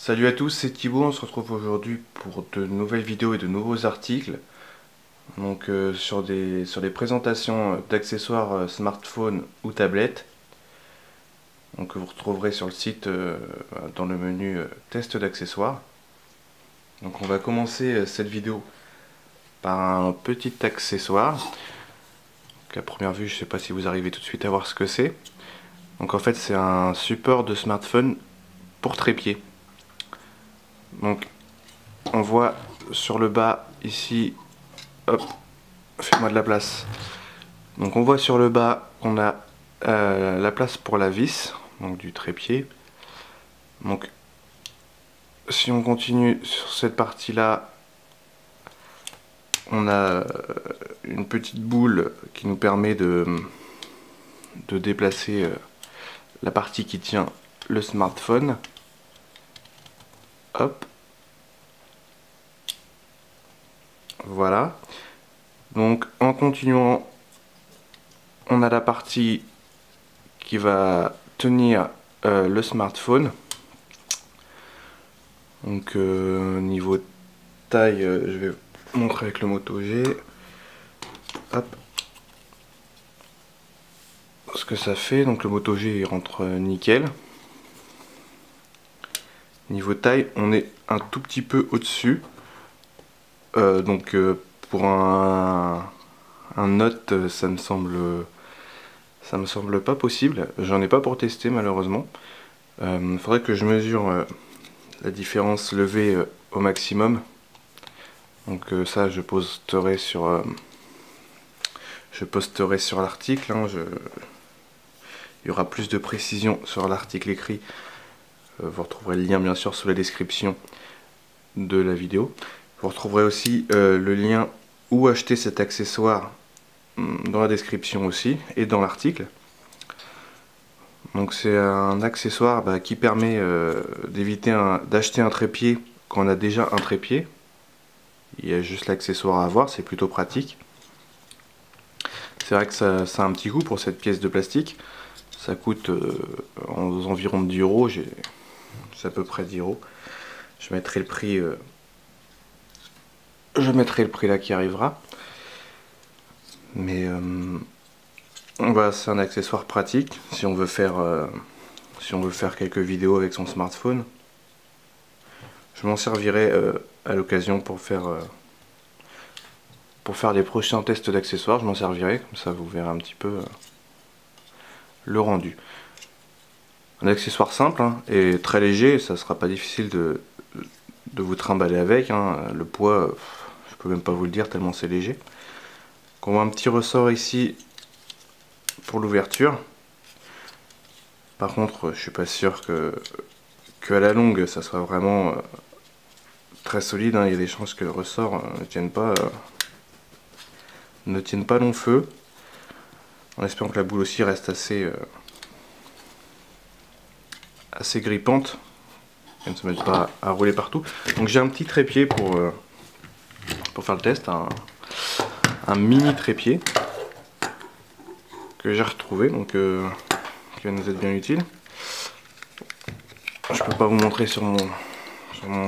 Salut à tous, c'est Thibaut, on se retrouve aujourd'hui pour de nouvelles vidéos et de nouveaux articles. Donc sur des présentations d'accessoires smartphone ou tablette. Donc vous retrouverez sur le site dans le menu test d'accessoires. Donc on va commencer cette vidéo par un petit accessoire. Donc, à première vue, je ne sais pas si vous arrivez tout de suite à voir ce que c'est. Donc en fait c'est un support de smartphone pour trépied. Donc on voit sur le bas ici, hop, fais-moi de la place. Donc on voit sur le bas qu'on a la place pour la vis, donc du trépied. Donc si on continue sur cette partie là, on a une petite boule qui nous permet de déplacer la partie qui tient le smartphone. Hop. Voilà. Donc en continuant, on a la partie qui va tenir le smartphone. Donc niveau taille, je vais vous montrer avec le Moto G. Hop. Ce que ça fait, donc le Moto G il rentre nickel. Niveau taille, on est un tout petit peu au-dessus. Donc pour un Note, ça me semble pas possible. J'en ai pas pour tester malheureusement. Il faudrait que je mesure la différence levée au maximum. Donc ça je posterai sur l'article. Il y aura plus de précision sur l'article écrit. Vous retrouverez le lien bien sûr sous la description de la vidéo. Vous retrouverez aussi le lien où acheter cet accessoire dans la description aussi et dans l'article. Donc c'est un accessoire qui permet d'acheter un trépied quand on a déjà un trépied. Il y a juste l'accessoire à avoir, c'est plutôt pratique. C'est vrai que ça a un petit coût pour cette pièce de plastique. Ça coûte aux environs de 10 euros, c'est à peu près 10 euros. Je mettrai le prix là qui arrivera. Mais voilà, c'est un accessoire pratique si on veut faire quelques vidéos avec son smartphone. Je m'en servirai à l'occasion pour faire les prochains tests d'accessoires. Je m'en servirai, comme ça vous verrez un petit peu le rendu. Un accessoire simple et très léger, ça sera pas difficile de vous trimballer avec. Le poids, je peux même pas vous le dire tellement c'est léger. Donc on voit un petit ressort ici pour l'ouverture. Par contre, je suis pas sûr que à la longue ça soit vraiment très solide. Il y a des chances que le ressort ne tienne pas long feu. En espérant que la boule aussi reste assez grippante, qu'elle ne se mette pas à rouler partout. Donc j'ai un petit trépied pour faire le test, un mini trépied que j'ai retrouvé, donc qui va nous être bien utile. Je peux pas vous montrer sur mon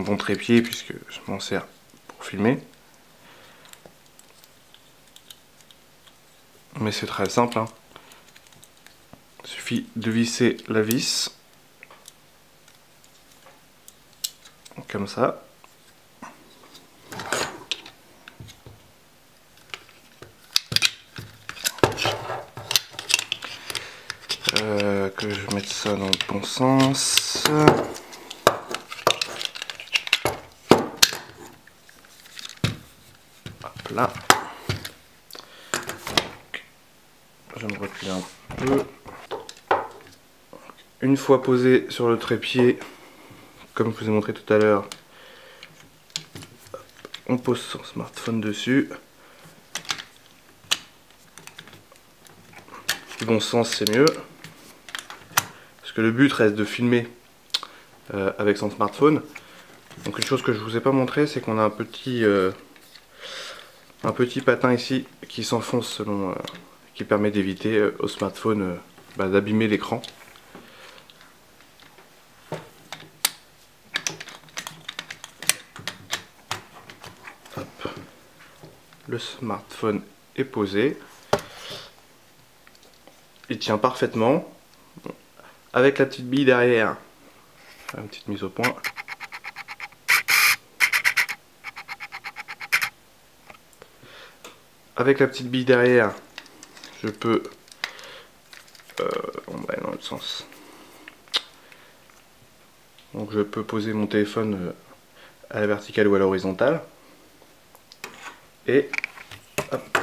bon trépied puisque je m'en sers pour filmer, mais c'est très simple. Il suffit de visser la vis comme ça. Que je mette ça dans le bon sens. Hop là. Je me recule un peu. Une fois posé sur le trépied, comme je vous ai montré tout à l'heure, on pose son smartphone dessus. Du bon sens, c'est mieux. Parce que le but reste de filmer avec son smartphone. Donc une chose que je vous ai pas montré, c'est qu'on a un petit patin ici qui s'enfonce qui permet d'éviter au smartphone d'abîmer l'écran. Hop. Le smartphone est posé. Il tient parfaitement. Avec la petite bille derrière. Une petite mise au point. Avec la petite bille derrière, je peux... on va aller dans l'autre sens. Donc je peux poser mon téléphone à la verticale ou à l'horizontale. Et hop.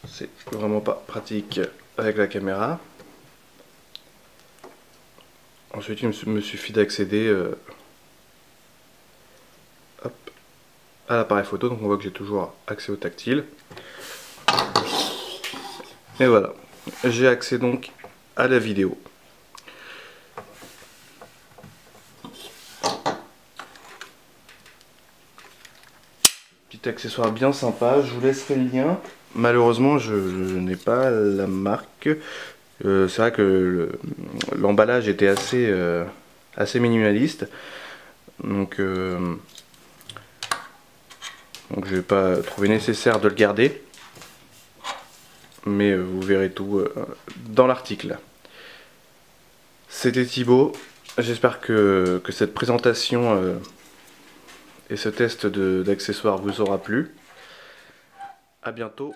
C'est vraiment pas pratique avec la caméra. Ensuite, il me suffit d'accéder à l'appareil photo. Donc on voit que j'ai toujours accès au tactile. Et voilà, j'ai accès donc à la vidéo. Petit accessoire bien sympa, je vous laisserai le lien. Malheureusement, je n'ai pas la marque. C'est vrai que l'emballage était assez minimaliste. Donc je n'ai pas trouvé nécessaire de le garder. Mais vous verrez tout dans l'article. C'était Thibaut. J'espère que cette présentation et ce test d'accessoires vous aura plu. A bientôt.